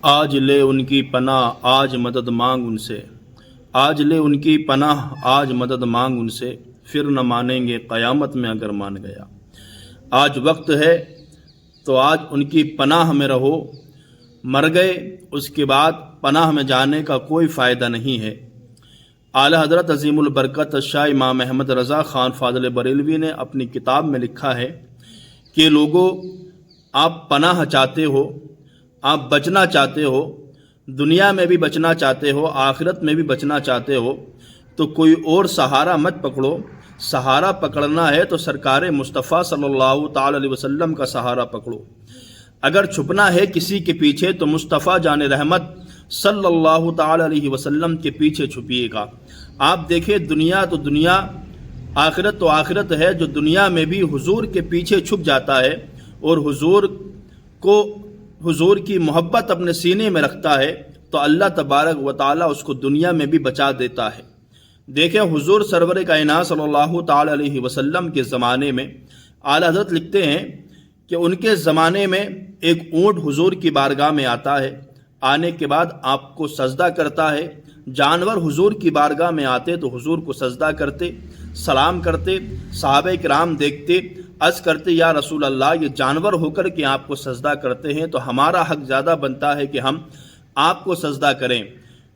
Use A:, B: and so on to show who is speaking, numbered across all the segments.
A: آج لے ان کی پناہ آج مدد مانگ ان سے، آج لے ان کی پناہ آج مدد مانگ ان سے، پھر نہ مانیں گے قیامت میں اگر مان گیا۔ آج وقت ہے تو آج ان کی پناہ میں رہو، مر گئے اس کے بعد پناہ میں جانے کا کوئی فائدہ نہیں ہے۔ اعلی حضرت عظیم البرکت شاہ امام احمد رضا خان فاضل بریلوی نے اپنی کتاب میں لکھا ہے کہ لوگوں، آپ پناہ چاہتے ہو، آپ بچنا چاہتے ہو، دنیا میں بھی بچنا چاہتے ہو، آخرت میں بھی بچنا چاہتے ہو، تو کوئی اور سہارا مت پکڑو۔ سہارا پکڑنا ہے تو سرکار مصطفیٰ صلی اللہ تعالی علیہ وسلم کا سہارا پکڑو۔ اگر چھپنا ہے کسی کے پیچھے تو مصطفیٰ جان رحمت صلی اللہ تعالی علیہ وسلم کے پیچھے چھپیے گا۔ آپ دیکھیں، دنیا تو دنیا، آخرت تو آخرت ہے۔ جو دنیا میں بھی حضور کے پیچھے چھپ جاتا ہے اور حضور کی محبت اپنے سینے میں رکھتا ہے تو اللہ تبارک و تعالی اس کو دنیا میں بھی بچا دیتا ہے۔ دیکھیں، حضور سرور کائنات صلی اللہ تعالی علیہ وسلم کے زمانے میں اعلی حضرت لکھتے ہیں کہ ان کے زمانے میں ایک اونٹ حضور کی بارگاہ میں آتا ہے، آنے کے بعد آپ کو سجدہ کرتا ہے۔ جانور حضور کی بارگاہ میں آتے تو حضور کو سجدہ کرتے، سلام کرتے، صحابہ کرام دیکھتے، عرض کرتے یا رسول اللہ، یہ جانور ہو کر کے آپ کو سجدہ کرتے ہیں تو ہمارا حق زیادہ بنتا ہے کہ ہم آپ کو سجدہ کریں۔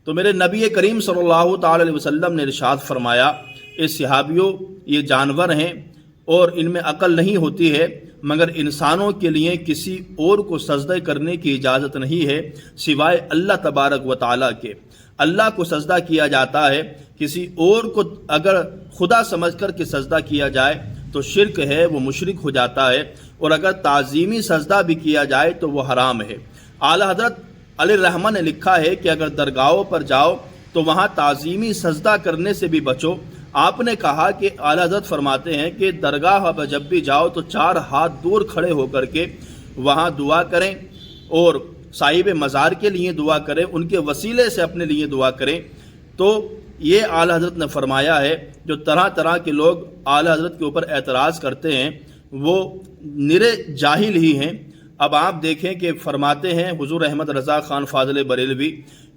A: تو میرے نبی کریم صلی اللہ تعالی علیہ وسلم نے ارشاد فرمایا، اے صحابیوں، یہ جانور ہیں اور ان میں عقل نہیں ہوتی ہے، مگر انسانوں کے لیے کسی اور کو سجدہ کرنے کی اجازت نہیں ہے سوائے اللہ تبارک و تعالیٰ کے۔ اللہ کو سجدہ کیا جاتا ہے، کسی اور کو اگر خدا سمجھ کر کے سجدہ کیا جائے تو شرک ہے، وہ مشرک ہو جاتا ہے، اور اگر تعظیمی سجدہ بھی کیا جائے تو وہ حرام ہے۔ اعلی حضرت علی رحمہ نے لکھا ہے کہ اگر درگاہوں پر جاؤ تو وہاں تعظیمی سجدہ کرنے سے بھی بچو۔ آپ نے کہا کہ اعلی حضرت فرماتے ہیں کہ درگاہ پر جب بھی جاؤ تو 4 ہاتھ دور کھڑے ہو کر کے وہاں دعا کریں اور صاحب مزار کے لیے دعا کریں، ان کے وسیلے سے اپنے لیے دعا کریں۔ تو یہ اعلی حضرت نے فرمایا ہے۔ جو طرح طرح کے لوگ اعلی حضرت کے اوپر اعتراض کرتے ہیں وہ نرے جاہل ہی ہیں۔ اب آپ دیکھیں کہ فرماتے ہیں حضور احمد رضا خان فاضل بریلوی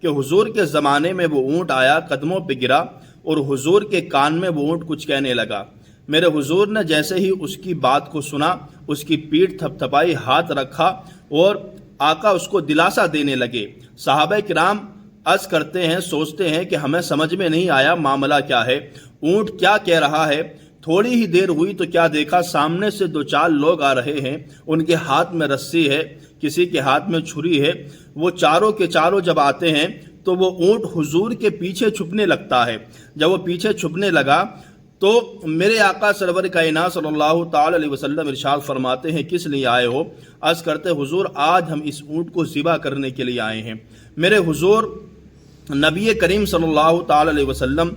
A: کہ حضور کے زمانے میں وہ اونٹ آیا، قدموں پہ گرا اور حضور کے کان میں وہ اونٹ کچھ کہنے لگا۔ میرے حضور نے جیسے ہی اس کی بات کو سنا، اس کی پیٹھ تھپ تھپائی، ہاتھ رکھا اور آقا اس کو دلاسا دینے لگے۔ صحابہ کرام عرض کرتے ہیں، سوچتے ہیں کہ ہمیں سمجھ میں نہیں آیا معاملہ کیا ہے، اونٹ کیا کہہ رہا ہے۔ تھوڑی ہی دیر ہوئی تو کیا دیکھا، سامنے سے 2-4 لوگ آ رہے ہیں، ان کے ہاتھ میں رسی ہے، کسی کے ہاتھ میں چھری ہے۔ وہ چاروں کے چاروں جب آتے ہیں تو وہ اونٹ حضور کے پیچھے چھپنے لگتا ہے۔ جب وہ پیچھے چھپنے لگا تو میرے آقا سرور کائنات صلی اللہ تعالی علیہ وسلم ارشاد فرماتے ہیں، کس لیے آئے ہو؟ عرض کرتے، حضور آج ہم اس اونٹ کو ذبح کرنے کے لیے آئے ہیں۔ میرے حضور نبی کریم صلی اللہ تعالی علیہ وسلم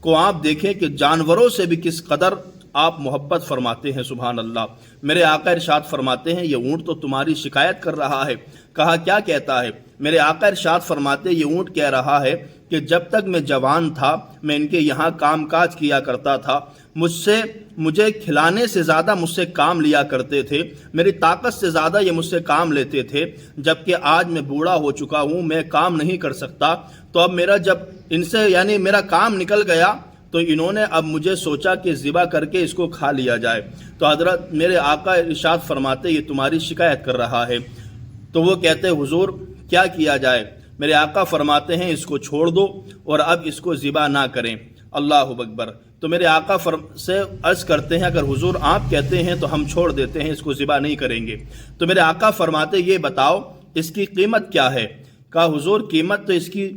A: کو آپ دیکھیں کہ جانوروں سے بھی کس قدر آپ محبت فرماتے ہیں، سبحان اللہ۔ میرے آقا ارشاد فرماتے ہیں، یہ اونٹ تو تمہاری شکایت کر رہا ہے۔ کہا کیا کہتا ہے؟ میرے آقا ارشاد فرماتے ہیں، یہ اونٹ کہہ رہا ہے کہ جب تک میں جوان تھا میں ان کے یہاں کام کاج کیا کرتا تھا، مجھے کھلانے سے زیادہ مجھ سے کام لیا کرتے تھے، میری طاقت سے زیادہ یہ مجھ سے کام لیتے تھے، جبکہ آج میں بوڑھا ہو چکا ہوں، میں کام نہیں کر سکتا، تو اب جب ان سے میرا کام نکل گیا تو انہوں نے اب مجھے سوچا کہ ذبح کر کے اس کو کھا لیا جائے۔ تو حضرت میرے آقا ارشاد فرماتے، یہ تمہاری شکایت کر رہا ہے۔ تو وہ کہتے، حضور کیا کیا جائے؟ میرے آقا فرماتے ہیں، اس کو چھوڑ دو اور اب اس کو ذبح نہ کریں۔ اللہ اکبر۔ تو میرے آقا سے عرض کرتے ہیں، اگر حضور آپ کہتے ہیں تو ہم چھوڑ دیتے ہیں، اس کو ذبح نہیں کریں گے۔ تو میرے آقا فرماتے، یہ بتاؤ اس کی قیمت کیا ہے؟ کہا حضور قیمت تو اس کی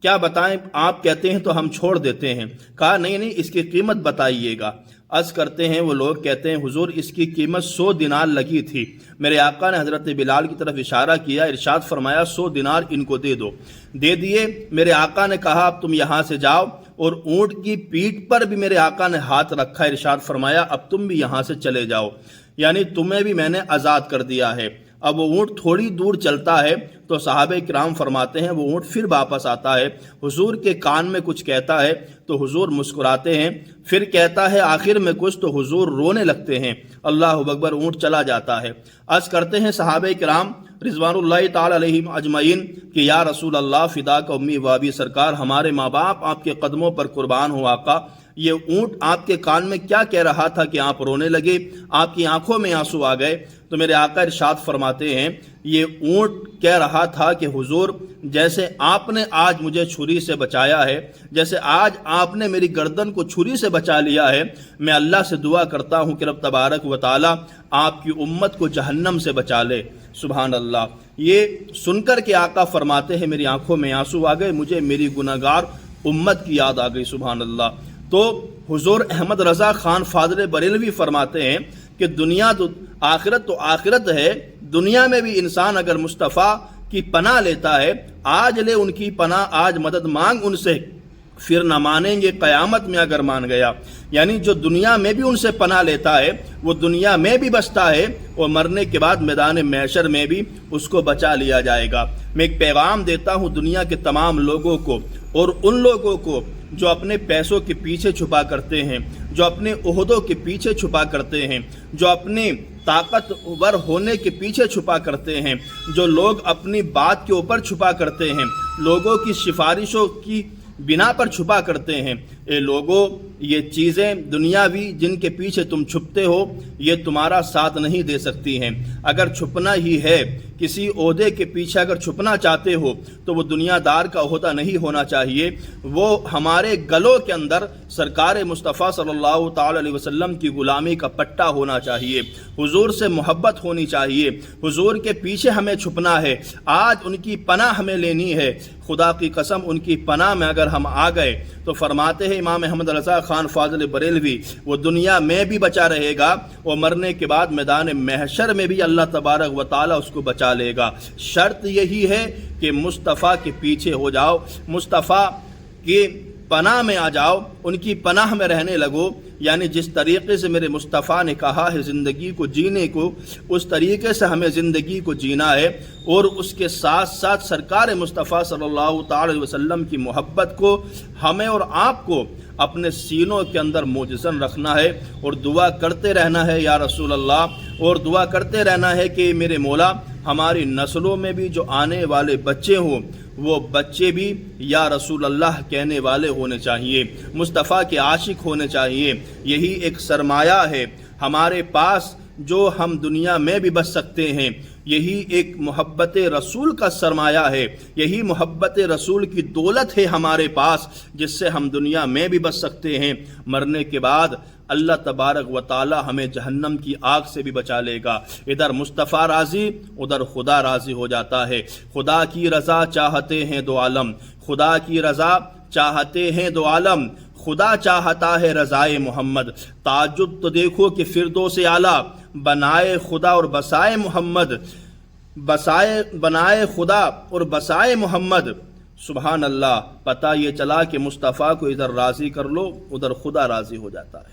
A: کیا بتائیں، آپ کہتے ہیں تو ہم چھوڑ دیتے ہیں۔ کہا نہیں، اس کی قیمت بتائیے گا۔ عرض کرتے ہیں، وہ لوگ کہتے ہیں، حضور اس کی قیمت 100 دینار لگی تھی۔ میرے آقا نے حضرت بلال کی طرف اشارہ کیا، ارشاد فرمایا 100 دینار ان کو دے دو۔ دے دیے۔ میرے آقا نے کہا اب تم یہاں سے جاؤ، اور اونٹ کی پیٹھ پر بھی میرے آقا نے ہاتھ رکھا، ارشاد فرمایا اب تم بھی یہاں سے چلے جاؤ، یعنی تمہیں بھی میں نے آزاد کر دیا ہے۔ اب وہ اونٹ تھوڑی دور چلتا ہے تو صحابہ کرام فرماتے ہیں وہ اونٹ پھر واپس آتا ہے، حضور کے کان میں کچھ کہتا ہے تو حضور مسکراتے ہیں، پھر کہتا ہے آخر میں کچھ تو حضور رونے لگتے ہیں، اللہ اکبر، اونٹ چلا جاتا ہے۔ عرض کرتے ہیں صحابہ کرام رضوان اللہ تعالی علیہم اجمعین کہ یا رسول اللہ فداک امی و ابی، سرکار ہمارے ماں باپ آپ کے قدموں پر قربان ہو آقا، یہ اونٹ آپ کے کان میں کیا کہہ رہا تھا کہ آپ رونے لگے، آپ کی آنکھوں میں آنسو آ گئے؟ تو میرے آقا ارشاد فرماتے ہیں یہ اونٹ کہہ رہا تھا کہ حضور جیسے آپ نے آج مجھے چھری سے بچایا ہے، جیسے آج آپ نے میری گردن کو چھری سے بچا لیا ہے، میں اللہ سے دعا کرتا ہوں کہ رب تبارک و تعالی آپ کی امت کو جہنم سے بچا لے۔ سبحان اللہ۔ یہ سن کر کے آقا فرماتے ہیں میری آنکھوں میں آنسو آ گئے، مجھے میری گناہگار امت کی یاد آ گئی۔ سبحان اللہ۔ تو حضور احمد رضا خان فاضل بریلوی فرماتے ہیں کہ دنیا تو آخرت ہے، دنیا میں بھی انسان اگر مصطفیٰ کی پناہ لیتا ہے، آج لے ان کی پناہ، آج مدد مانگ ان سے، پھر نہ مانیں گے قیامت میں اگر مان گیا۔ یعنی جو دنیا میں بھی ان سے پناہ لیتا ہے وہ دنیا میں بھی بچتا ہے اور مرنے کے بعد میدان محشر میں بھی اس کو بچا لیا جائے گا۔ میں ایک پیغام دیتا ہوں دنیا کے تمام لوگوں کو، اور ان لوگوں کو جو اپنے پیسوں کے پیچھے چھپا کرتے ہیں، جو اپنے عہدوں کے پیچھے چھپا کرتے ہیں، جو اپنے طاقتور ہونے کے پیچھے چھپا کرتے ہیں، جو لوگ اپنی بات کے اوپر چھپا کرتے ہیں، لوگوں کی سفارشوں کی بنا پر چھپا کرتے ہیں، اے لوگوں یہ چیزیں دنیاوی جن کے پیچھے تم چھپتے ہو یہ تمہارا ساتھ نہیں دے سکتی ہیں۔ اگر چھپنا ہی ہے، کسی عہدے کے پیچھے اگر چھپنا چاہتے ہو تو وہ دنیا دار کا عہدہ نہیں ہونا چاہیے، وہ ہمارے گلوں کے اندر سرکار مصطفیٰ صلی اللہ تعالی علیہ وسلم کی غلامی کا پٹا ہونا چاہیے، حضور سے محبت ہونی چاہیے، حضور کے پیچھے ہمیں چھپنا ہے، آج ان کی پناہ ہمیں لینی ہے۔ خدا کی قسم ان کی پناہ میں اگر ہم آ گئے تو فرماتے ہیں امام احمد رضا خان فاضل بریلوی وہ دنیا میں بھی بچا رہے گا اور مرنے کے بعد میدان محشر میں بھی اللہ تبارک و تعالی اس کو بچا لے گا۔ شرط یہی ہے کہ مصطفیٰ کے پیچھے ہو جاؤ، مصطفیٰ کی پناہ میں آ جاؤ، ان کی پناہ میں رہنے لگو، یعنی جس طریقے سے میرے مصطفیٰ نے کہا ہے زندگی کو جینے کو، اس طریقے سے ہمیں زندگی کو جینا ہے، اور اس کے ساتھ ساتھ سرکار مصطفیٰ صلی اللہ تعالی علیہ وسلم کی محبت کو ہمیں اور آپ کو اپنے سینوں کے اندر موجزن رکھنا ہے، اور دعا کرتے رہنا ہے یا رسول اللہ، اور دعا کرتے رہنا ہے کہ میرے مولا ہماری نسلوں میں بھی جو آنے والے بچے ہوں وہ بچے بھی یا رسول اللہ کہنے والے ہونے چاہیے، مصطفیٰ کے عاشق ہونے چاہیے۔ یہی ایک سرمایہ ہے ہمارے پاس جو ہم دنیا میں بھی بچ سکتے ہیں، یہی ایک محبت رسول کا سرمایہ ہے، یہی محبت رسول کی دولت ہے ہمارے پاس جس سے ہم دنیا میں بھی بچ سکتے ہیں، مرنے کے بعد اللہ تبارک و تعالی ہمیں جہنم کی آگ سے بھی بچا لے گا۔ ادھر مصطفیٰ راضی، ادھر خدا راضی ہو جاتا ہے۔ خدا کی رضا چاہتے ہیں دو عالم، خدا کی رضا چاہتے ہیں دو عالم، خدا چاہتا ہے رضائے محمد۔ تعجب تو دیکھو کہ فردوس اعلیٰ بنائے خدا اور بسائے محمد، بنائے خدا اور بسائے محمد۔ سبحان اللہ۔ پتہ یہ چلا کہ مصطفیٰ کو ادھر راضی کر لو ادھر خدا راضی ہو جاتا ہے۔